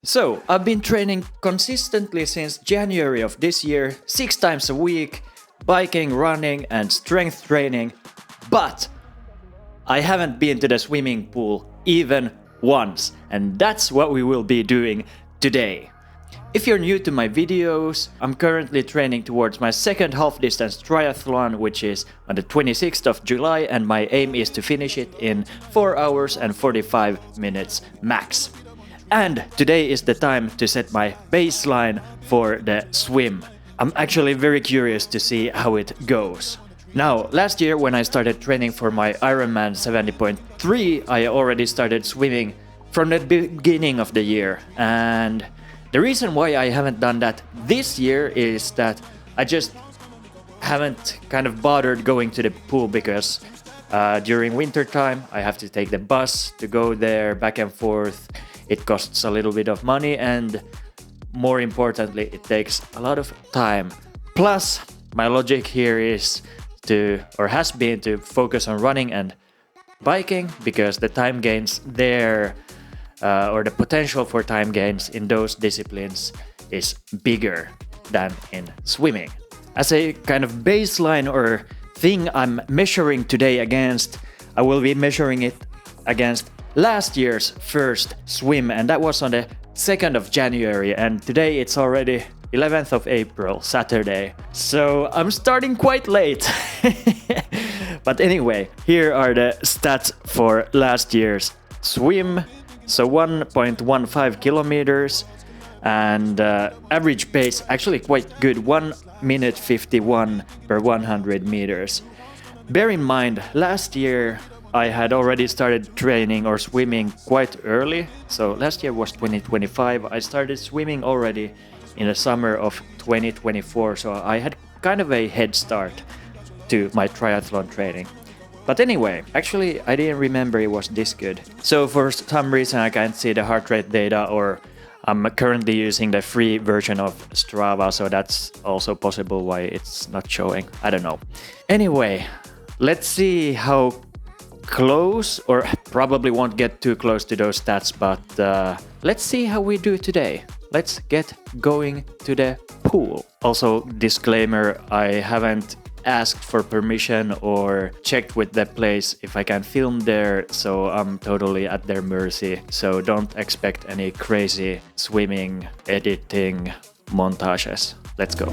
So, I've been training consistently since January of this year, 6 times a week, biking, running, and strength training, but I haven't been to the swimming pool even once, and that's what we will be doing today. If you're new to my videos, I'm currently training towards my second half-distance triathlon, which is on the 26th of July, and my aim is to finish it in 4 hours and 45 minutes max. And today is the time to set my baseline for the swim. I'm actually very curious to see how it goes. Now, last year when I started training for my Ironman 70.3, I already started swimming from the beginning of the year. And the reason why I haven't done that this year is that I just haven't kind of bothered going to the pool because during winter time I have to take the bus to go there back and forth. It costs a little bit of money, and more importantly, it takes a lot of time. Plus, my logic here has been to focus on running and biking, because the time gains there, or the potential for time gains in those disciplines is bigger than in swimming. As a kind of baseline or thing I'm measuring today against, I will be measuring it against last year's first swim, and that was on the 2nd of January, and today it's already 11th of April, Saturday. So I'm starting quite late. But anyway, here are the stats for last year's swim. So 1.15 kilometers, and average pace actually quite good, 1 minute 51 per 100 meters. Bear in mind, last year I had already started training or swimming quite early. So last year was 2025. I started swimming already in the summer of 2024. So I had kind of a head start to my triathlon training. But anyway, actually I didn't remember it was this good. So for some reason I can't see the heart rate data, or I'm currently using the free version of Strava, so that's also possible why it's not showing. I don't know. Anyway, let's see how close, or probably won't get too close to those stats, but let's see how we do today. Let's get going to the pool. Also, disclaimer, I haven't asked for permission or checked with the place if I can film there, so I'm totally at their mercy. So don't expect any crazy swimming, editing, montages. Let's go.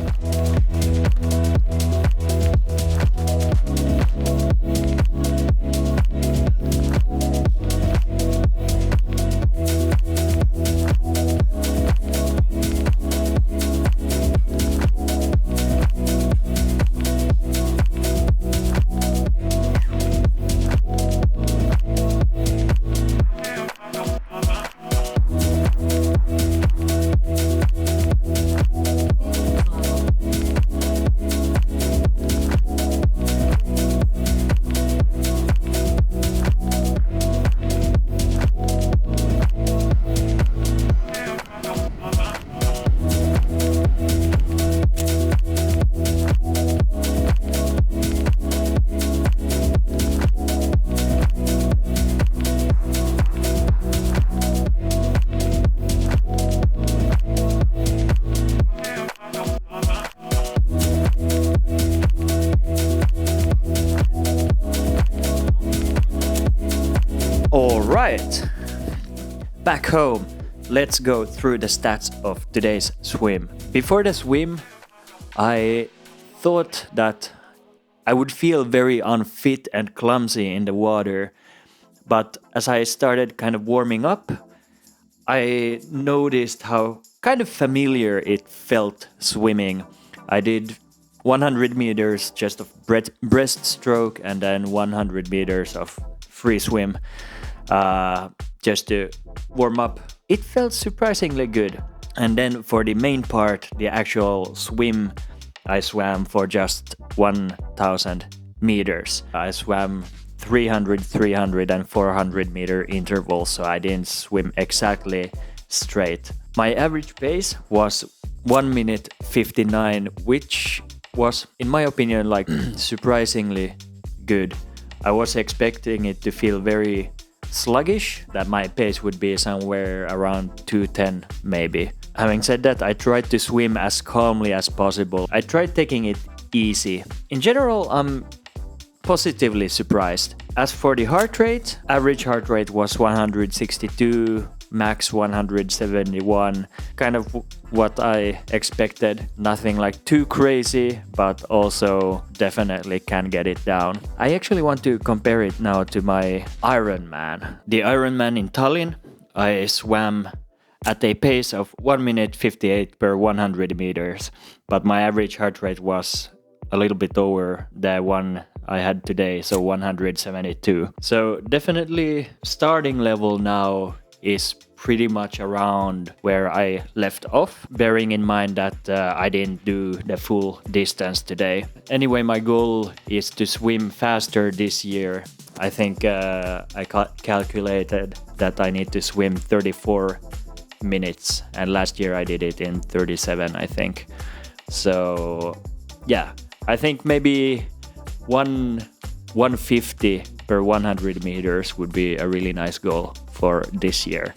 Alright, back home. Let's go through the stats of today's swim. Before the swim, I thought that I would feel very unfit and clumsy in the water, but as I started kind of warming up, I noticed how kind of familiar it felt swimming. I did 100 meters just of breaststroke and then 100 meters of free swim just to warm up. It felt surprisingly good. And then for the main part, the actual swim, I swam for just 1,000 meters. I swam 300, 300 and 400 meter intervals, so I didn't swim exactly straight. My average pace was 1 minute 59, which was, in my opinion, like surprisingly good. I was expecting it to feel very sluggish, that my pace would be somewhere around 2:10 maybe. Having said that, I tried to swim as calmly as possible. I tried taking it easy. In general, I'm positively surprised. As for the heart rate, average heart rate was 162, max 171, kind of what I expected. Nothing like too crazy, but also definitely can get it down. I actually want to compare it now to my Ironman. The Ironman in Tallinn, I swam at a pace of 1 minute 58 per 100 meters, but my average heart rate was a little bit over the one I had today, so 172. So definitely starting level now is pretty much around where I left off, bearing in mind that I didn't do the full distance today. Anyway, my goal is to swim faster this year. I think I calculated that I need to swim 34 minutes, and last year I did it in 37, I think. So yeah, I think maybe 150 per 100 meters would be a really nice goal for this year.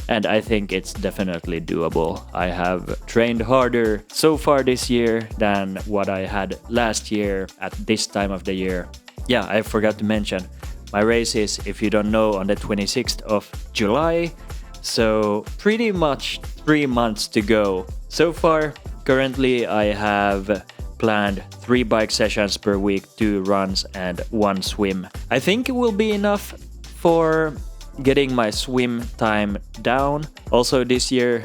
And I think it's definitely doable. I have trained harder so far this year than what I had last year at this time of the year. Yeah, I forgot to mention, my race is, if you don't know, on the 26th of July. So pretty much 3 months to go. So far, currently I have planned 3 bike sessions per week, 2 runs and 1 swim. I think it will be enough for getting my swim time down. Also this year,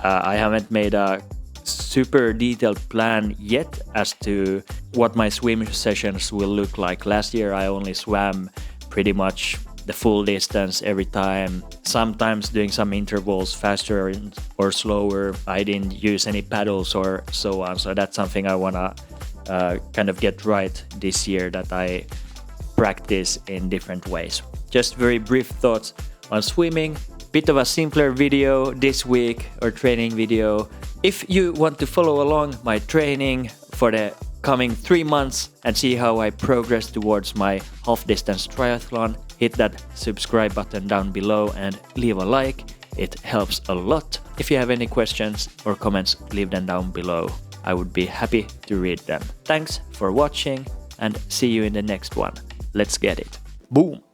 I haven't made a super detailed plan yet as to what my swim sessions will look like. Last year I only swam pretty much the full distance every time, sometimes doing some intervals faster or slower. I didn't use any paddles or so on, so that's something I wanna kind of get right this year, that I practice in different ways. Just very brief thoughts on swimming. Bit of a simpler video this week, or training video. If you want to follow along my training for the coming 3 months and see how I progress towards my half-distance triathlon, hit that subscribe button down below and leave a like. It helps a lot. If you have any questions or comments, leave them down below. I would be happy to read them. Thanks for watching and see you in the next one. Let's get it. Boom!